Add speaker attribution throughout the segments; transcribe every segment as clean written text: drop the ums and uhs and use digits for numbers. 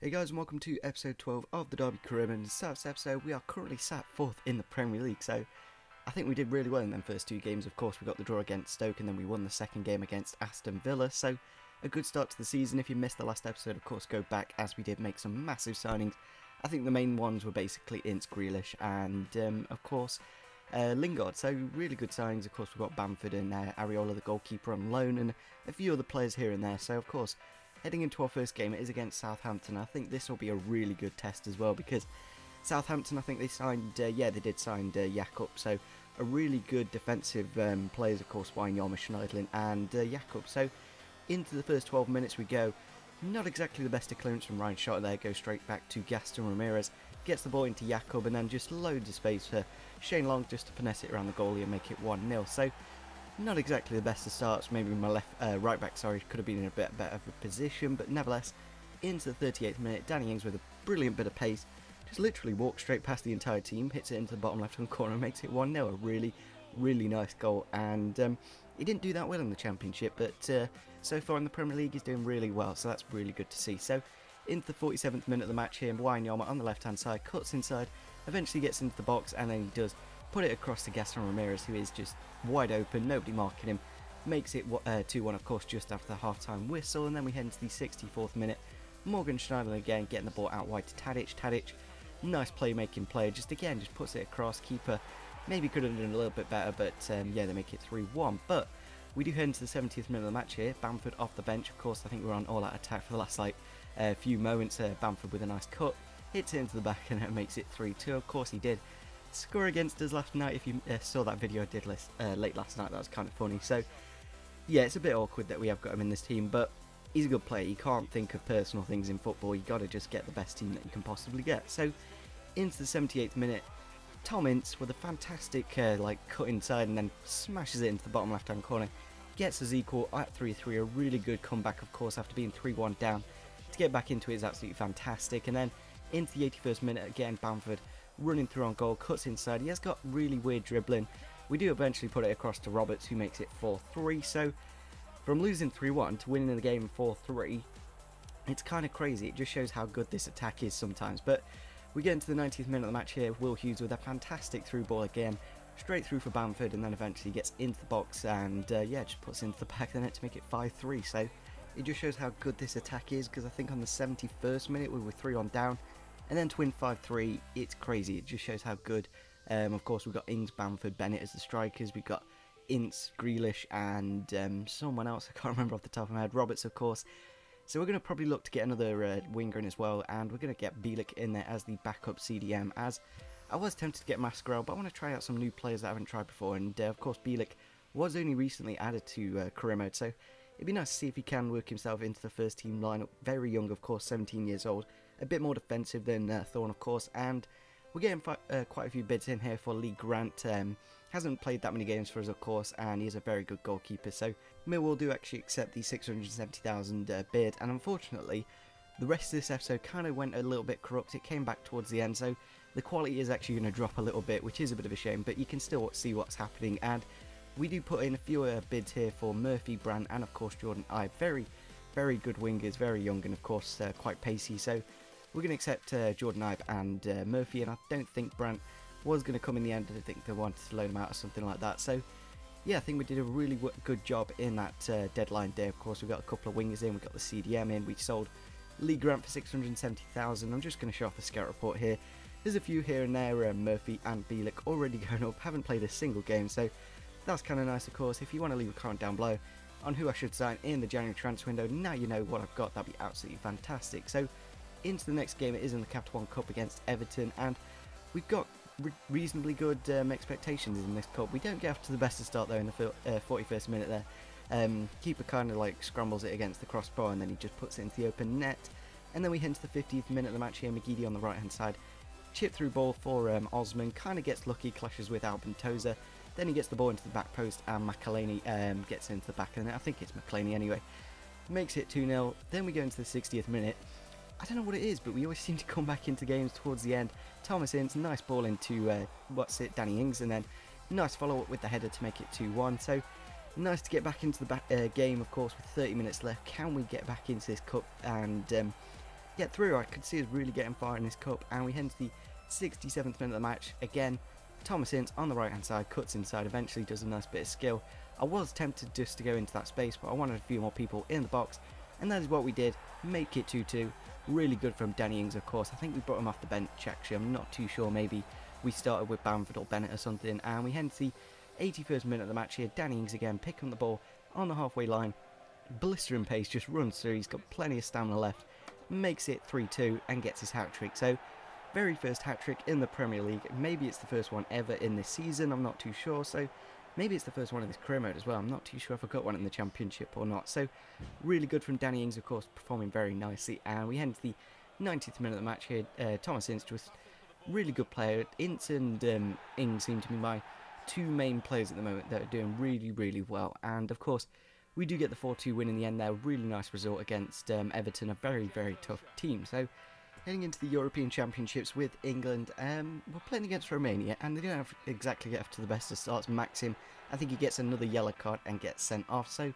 Speaker 1: Hey guys, and welcome to episode 12 of the Derby Caribbean. In this episode, we are currently sat 4th in the Premier League, so I think we did really well in them first two games. Of course, we got the draw against Stoke, and then we won the second game against Aston Villa, so a good start to the season. If you missed the last episode, of course, go back, as we did make some massive signings. I think the main ones were basically Ince, Grealish, and, of course, Lingard. So really good signings. Of course, we've got Bamford and Areola, the goalkeeper, on loan, and a few other players here and there. So, of course, heading into our first game, it is against Southampton. I think this will be a really good test as well, because Southampton, I think they signed, they did sign Jakob, so a really good defensive players, of course, Wijnaldum, Schneiderlin and Jakob. So into the first 12 minutes we go. Not exactly the best of clearance from Ryan Shot there, goes straight back to Gaston Ramirez, gets the ball into Jakob, and then just loads of space for Shane Long just to finesse it around the goalie and make it 1-0. So not exactly the best of starts. Maybe my right back, could have been in a bit better of a position, but nevertheless, into the 38th minute, Danny Ings with a brilliant bit of pace, just literally walks straight past the entire team, hits it into the bottom left-hand corner and makes it 1-0. A really, really nice goal, and he didn't do that well in the Championship, but so far in the Premier League he's doing really well, so that's really good to see. So into the 47th minute of the match here, Wijnaldum on the left-hand side, cuts inside, eventually gets into the box, and then he does put it across to Gaston Ramirez, who is just wide open, nobody marking him, makes it 2-1, of course, just after the half-time whistle. And then we head into the 64th minute, Morgan Schneiderlin again getting the ball out wide to Tadic. Tadic, nice playmaking player, just puts it across. Keeper maybe could have done a little bit better, but yeah, they make it 3-1. But we do head into the 70th minute of the match here, Bamford off the bench. Of course, I think we're on all-out attack for the last few moments. Bamford with a nice cut, hits it into the back, and it makes it 3-2. Of course he did score against us last night. If you saw that video I did late last night, that was kind of funny. So yeah, it's a bit awkward that we have got him in this team, but he's a good player. You can't think of personal things in football, you got to just get the best team that you can possibly get. So into the 78th minute, Tom Ince with a fantastic cut inside, and then smashes it into the bottom left hand corner, gets us equal at 3-3. A really good comeback, of course, after being 3-1 down. To get back into it is absolutely fantastic. And then into the 81st minute again, Bamford running through on goal, cuts inside. He has got really weird dribbling. We do eventually put it across to Roberts, who makes it 4-3. So from losing 3-1 to winning the game 4-3, it's kind of crazy. It just shows how good this attack is sometimes. But we get into the 90th minute of the match here, Will Hughes with a fantastic through ball again, straight through for Bamford, and then eventually gets into the box and just puts it into the back of the net to make it 5-3. So it just shows how good this attack is, because I think on the 71st minute we were 3-1 down, and then to win 5-3, it's crazy. It just shows how good. Of course, we've got Ings, Bamford, Bennett as the strikers. We've got Ince, Grealish, and someone else I can't remember off the top of my head. Roberts, of course. So we're going to probably look to get another winger in as well, and we're going to get Bielik in there as the backup CDM, as I was tempted to get Mascarell, but I want to try out some new players that I haven't tried before, and of course Bielik was only recently added to career mode, so it'd be nice to see if he can work himself into the first team lineup. Very young, of course, 17 years old. A bit more defensive than Thorne, of course, and we're getting quite a few bids in here for Lee Grant. Hasn't played that many games for us, of course, and he's a very good goalkeeper, so Millwall do actually accept the 670,000 bid, and unfortunately, the rest of this episode kind of went a little bit corrupt. It came back towards the end, so the quality is actually going to drop a little bit, which is a bit of a shame, but you can still see what's happening, and we do put in a few bids here for Murphy, Brandt, and of course Jordan Ibe. Very, very good wingers, very young, and of course quite pacey, so we're going to accept Jordan Ibe and Murphy, and I don't think Brandt was going to come in the end. I think they wanted to loan him out or something like that. So yeah, I think we did a really good job in that deadline day. Of course, we got a couple of wingers in, we got the CDM in, we sold Lee Grant for 670,000. I'm just going to show off the scout report here. There's a few here and there, Murphy and Bielik already going up, haven't played a single game, so that's kind of nice. Of course, if you want to leave a comment down below on who I should sign in the January transfer window, now you know what I've got, that'd be absolutely fantastic. So into the next game, it is in the Capital One Cup against Everton, and we've got reasonably good expectations in this cup. We don't get off to the best of start though in the 41st minute there. Keeper kind of scrambles it against the crossbar, and then he just puts it into the open net. And then we head into the 50th minute of the match here, McGeady on the right hand side, chip through ball for Osman, kind of gets lucky, clashes with Albin Tozer, then he gets the ball into the back post, and McElhaney gets into the back of the net. I think it's McElhaney anyway, makes it 2-0. Then we go into the 60th minute. I don't know what it is, but we always seem to come back into games towards the end. Thomas Ince, nice ball into Danny Ings, and then nice follow up with the header to make it 2-1. So nice to get back into the game, of course, with 30 minutes left. Can we get back into this cup and get through. I could see us really getting far in this cup, and we head to the 67th minute of the match. Again, Thomas Ince on the right hand side, cuts inside, eventually does a nice bit of skill. I was tempted just to go into that space, but I wanted a few more people in the box, and that is what we did. Make it 2-2. Really good from Danny Ings, of course. I think we brought him off the bench, actually. I'm not too sure. Maybe we started with Bamford or Bennett or something, and we head to the 81st minute of the match here. Danny Ings again, picking up the ball on the halfway line. Blistering pace, just runs through. He's got plenty of stamina left. Makes it 3-2 and gets his hat-trick. So, very first hat-trick in the Premier League. Maybe it's the first one ever in this season. I'm not too sure. So, maybe it's the first one in this career mode as well. I'm not too sure if I got one in the Championship or not. So, really good from Danny Ings, of course, performing very nicely. And we head to the 90th minute of the match here. Thomas Ince, just really good player. Ince and Ings seem to be my two main players at the moment that are doing really, really well. And, of course, we do get the 4-2 win in the end there. Really nice result against Everton, a very, very tough team. So, heading into the European Championships with England, we're playing against Romania, and they don't have exactly get off to the best of starts. Maxim, I think he gets another yellow card and gets sent off. So,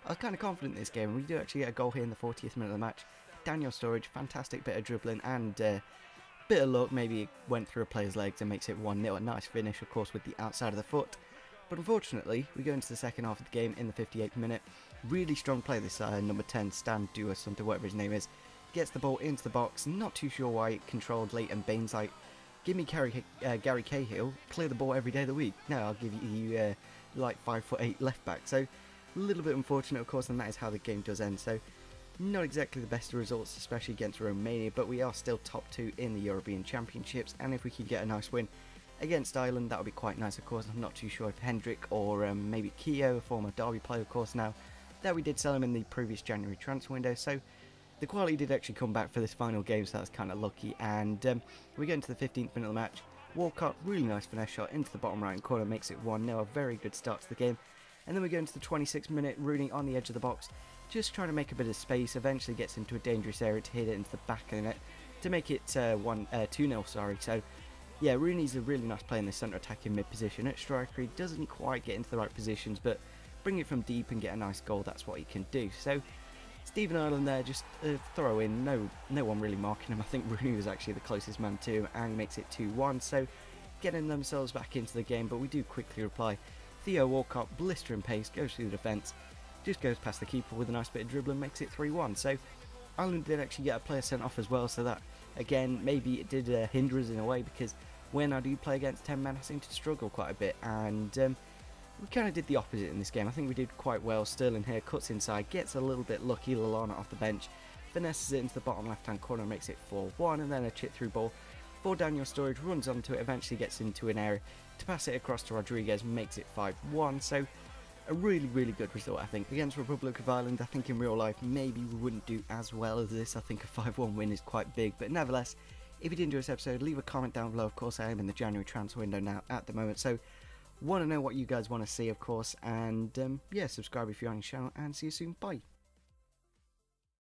Speaker 1: I was kind of confident in this game. We do actually get a goal here in the 40th minute of the match. Daniel Sturridge, fantastic bit of dribbling and bit of luck. Maybe it went through a player's legs and makes it 1-0. A nice finish, of course, with the outside of the foot. But unfortunately, we go into the second half of the game in the 58th minute. Really strong play this number 10, Stan Dua, something, whatever his name is. Gets the ball into the box. Not too sure why it controlled late, and Baines like, give me Gary Cahill, clear the ball every day of the week. No, I'll give you like 5'8" left back. So a little bit unfortunate, of course, and that is how the game does end. So not exactly the best of results, especially against Romania, but we are still top 2 in the European Championships, and if we could get a nice win against Ireland, that would be quite nice, of course. I'm not too sure if Hendrick or maybe Keogh, a former Derby player, of course, now that we did sell him in the previous January transfer window. So the quality did actually come back for this final game, so that's kind of lucky. And we get into the 15th minute of the match. Walcott, really nice finesse shot into the bottom right corner, makes it 1-0, a very good start to the game. And then we go into the 26th minute, Rooney on the edge of the box, just trying to make a bit of space, eventually gets into a dangerous area to hit it into the back of the net to make it 2-0, sorry. So yeah, Rooney's a really nice player in the centre attacking mid position. At striker, he doesn't quite get into the right positions, but bring it from deep and get a nice goal, that's what he can do. So Stephen Ireland there, just throw in, no one really marking him. I think Rooney was actually the closest man to him, and makes it 2-1. So getting themselves back into the game, but we do quickly reply. Theo Walcott, blistering pace, goes through the defence, just goes past the keeper with a nice bit of dribbling, makes it 3-1. So Ireland did actually get a player sent off as well, so that, again, maybe it did hinder us in a way, because when I do play against 10 men, I seem to struggle quite a bit, and we kind of did the opposite in this game. I think we did quite well. Sterling here cuts inside, gets a little bit lucky, Lallana off the bench, finesses it into the bottom left-hand corner, makes it 4-1, and then a chip-through ball for Daniel Sturridge, runs onto it, eventually gets into an area to pass it across to Rodriguez, makes it 5-1, so a really, really good result, I think. Against Republic of Ireland, I think in real life, maybe we wouldn't do as well as this. I think a 5-1 win is quite big, but nevertheless, if you did enjoy this episode, leave a comment down below. Of course, I am in the January transfer window now at the moment, so want to know what you guys want to see, of course, and yeah, subscribe if you're on the channel, and see you soon. Bye.